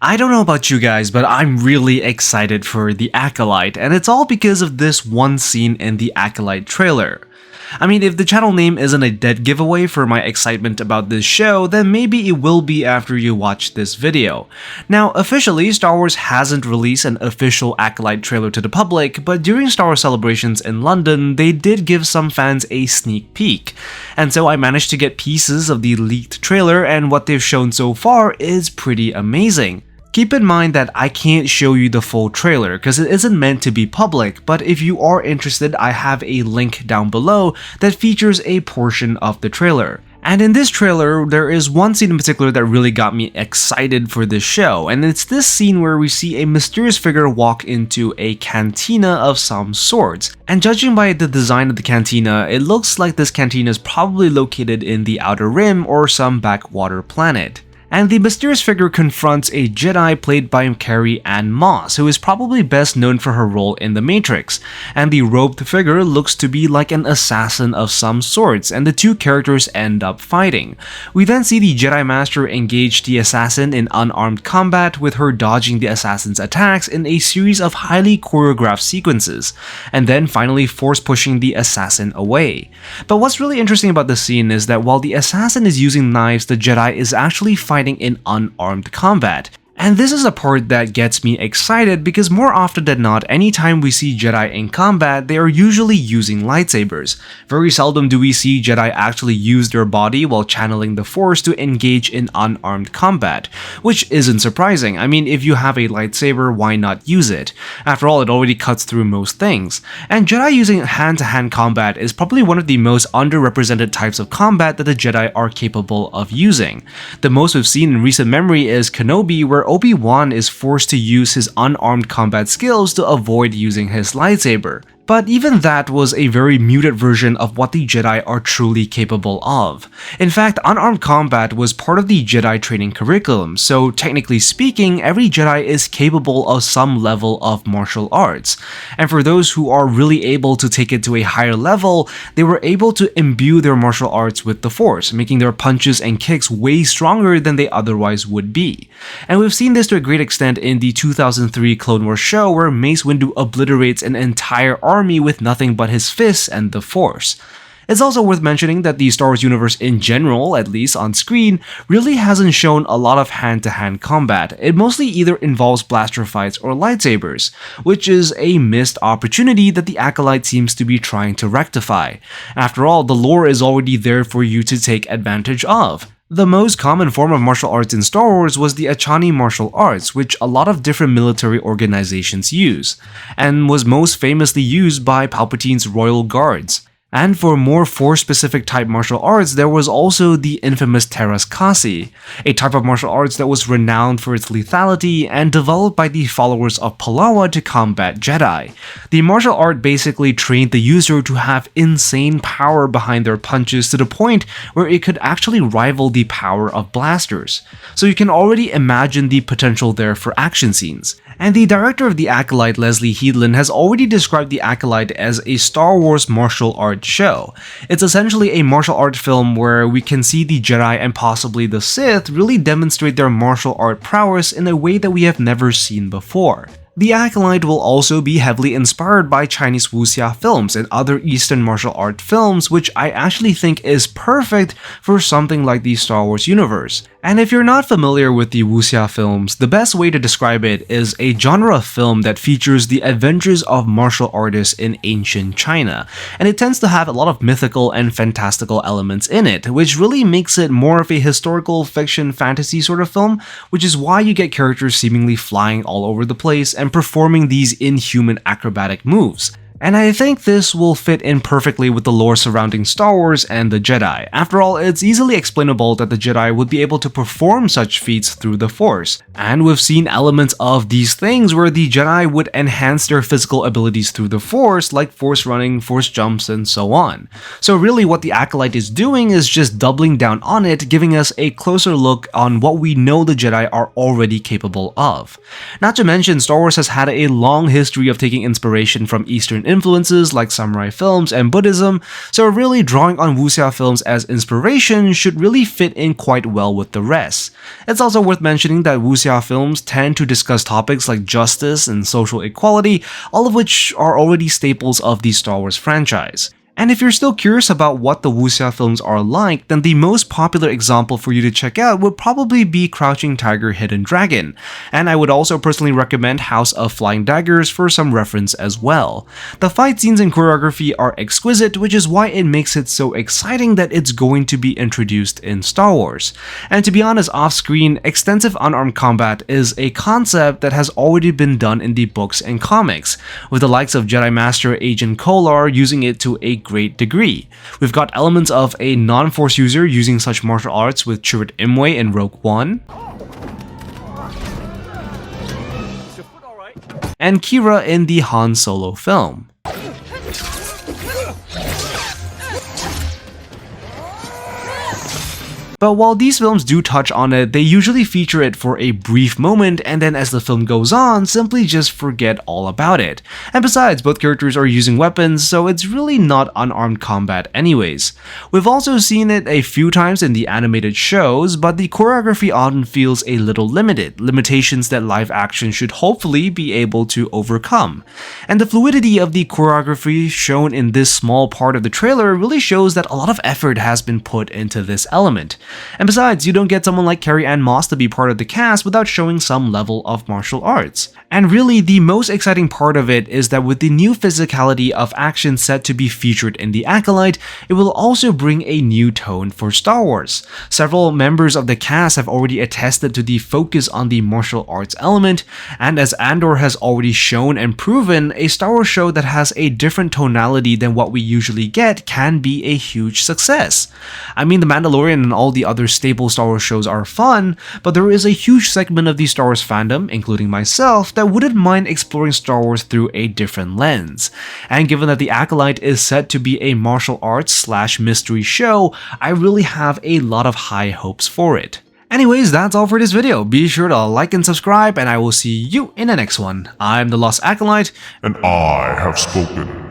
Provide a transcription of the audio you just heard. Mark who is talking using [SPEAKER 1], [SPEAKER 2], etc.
[SPEAKER 1] I don't know about you guys, but I'm really excited for The Acolyte, and it's all because of this one scene in the Acolyte trailer. I mean, if the channel name isn't a dead giveaway for my excitement about this show, then maybe it will be after you watch this video. Now, officially, Star Wars hasn't released an official Acolyte trailer to the public, but during Star Wars celebrations in London, they did give some fans a sneak peek. And so I managed to get pieces of the leaked trailer, and what they've shown so far is pretty amazing. Keep in mind that I can't show you the full trailer because it isn't meant to be public, but if you are interested, I have a link down below that features a portion of the trailer. And in this trailer, there is one scene in particular that really got me excited for this show, and it's this scene where we see a mysterious figure walk into a cantina of some sorts. And judging by the design of the cantina, it looks like this cantina is probably located in the Outer Rim or some backwater planet. And the mysterious figure confronts a Jedi played by Carrie Anne Moss, who is probably best known for her role in The Matrix, and the robed figure looks to be like an assassin of some sorts, and the two characters end up fighting. We then see the Jedi Master engage the assassin in unarmed combat, with her dodging the assassin's attacks in a series of highly choreographed sequences, and then finally force pushing the assassin away. But what's really interesting about this scene is that while the assassin is using knives, the Jedi is actually fighting in unarmed combat. And this is a part that gets me excited because more often than not, anytime we see Jedi in combat, they are usually using lightsabers. Very seldom do we see Jedi actually use their body while channeling the Force to engage in unarmed combat, which isn't surprising. I mean, if you have a lightsaber, why not use it? After all, it already cuts through most things. And Jedi using hand-to-hand combat is probably one of the most underrepresented types of combat that the Jedi are capable of using. The most we've seen in recent memory is Kenobi, where Obi-Wan is forced to use his unarmed combat skills to avoid using his lightsaber. But even that was a very muted version of what the Jedi are truly capable of. In fact, unarmed combat was part of the Jedi training curriculum, so technically speaking, every Jedi is capable of some level of martial arts. And for those who are really able to take it to a higher level, they were able to imbue their martial arts with the Force, making their punches and kicks way stronger than they otherwise would be. And we've seen this to a great extent in the 2003 Clone Wars show, where Mace Windu obliterates an entire army with nothing but his fists and the Force. It's also worth mentioning that the Star Wars universe in general, at least on screen, really hasn't shown a lot of hand-to-hand combat. It mostly either involves blaster fights or lightsabers, which is a missed opportunity that the Acolyte seems to be trying to rectify. After all, the lore is already there for you to take advantage of. The most common form of martial arts in Star Wars was the Achani martial arts, which a lot of different military organizations use, and was most famously used by Palpatine's Royal Guards. And for more Force-specific type martial arts, there was also the infamous Teras Kasi, a type of martial arts that was renowned for its lethality and developed by the followers of Palawa to combat Jedi. The martial art basically trained the user to have insane power behind their punches to the point where it could actually rival the power of blasters. So you can already imagine the potential there for action scenes. And the director of The Acolyte, Leslie Headland, has already described The Acolyte as a Star Wars martial art show. It's essentially a martial art film where we can see the Jedi and possibly the Sith really demonstrate their martial art prowess in a way that we have never seen before. The Acolyte will also be heavily inspired by Chinese wuxia films and other Eastern martial art films, which I actually think is perfect for something like the Star Wars universe. And if you're not familiar with the wuxia films, the best way to describe it is a genre of film that features the adventures of martial artists in ancient China, and it tends to have a lot of mythical and fantastical elements in it, which really makes it more of a historical fiction fantasy sort of film, which is why you get characters seemingly flying all over the place and performing these inhuman acrobatic moves. And I think this will fit in perfectly with the lore surrounding Star Wars and the Jedi. After all, it's easily explainable that the Jedi would be able to perform such feats through the Force. And we've seen elements of these things where the Jedi would enhance their physical abilities through the Force, like Force running, Force jumps, and so on. So really what the Acolyte is doing is just doubling down on it, giving us a closer look on what we know the Jedi are already capable of. Not to mention, Star Wars has had a long history of taking inspiration from Eastern influences like samurai films and Buddhism, so really drawing on wuxia films as inspiration should really fit in quite well with the rest. It's also worth mentioning that wuxia films tend to discuss topics like justice and social equality, all of which are already staples of the Star Wars franchise. And if you're still curious about what the wuxia films are like, then the most popular example for you to check out would probably be Crouching Tiger, Hidden Dragon, and I would also personally recommend House of Flying Daggers for some reference as well. The fight scenes and choreography are exquisite, which is why it makes it so exciting that it's going to be introduced in Star Wars. And to be honest, off-screen, extensive unarmed combat is a concept that has already been done in the books and comics, with the likes of Jedi Master Agent Kolar using it to a great degree. We've got elements of a non-force user using such martial arts with Chirrut Imwe in Rogue One, and Kira in the Han Solo film. But while these films do touch on it, they usually feature it for a brief moment and then as the film goes on, simply just forget all about it. And besides, both characters are using weapons, so it's really not unarmed combat anyways. We've also seen it a few times in the animated shows, but the choreography often feels a little limited, limitations that live action should hopefully be able to overcome. And the fluidity of the choreography shown in this small part of the trailer really shows that a lot of effort has been put into this element. And besides, you don't get someone like Carrie Anne Moss to be part of the cast without showing some level of martial arts. And really, the most exciting part of it is that with the new physicality of action set to be featured in the Acolyte, it will also bring a new tone for Star Wars. Several members of the cast have already attested to the focus on the martial arts element, and as Andor has already shown and proven, a Star Wars show that has a different tonality than what we usually get can be a huge success. I mean, The Mandalorian and all the other staple Star Wars shows are fun, but there is a huge segment of the Star Wars fandom, including myself, that wouldn't mind exploring Star Wars through a different lens. And given that The Acolyte is set to be a martial arts / mystery show, I really have a lot of high hopes for it. Anyways, that's all for this video. Be sure to like and subscribe, and I will see you in the next one. I'm the Lost Acolyte,
[SPEAKER 2] and I have spoken.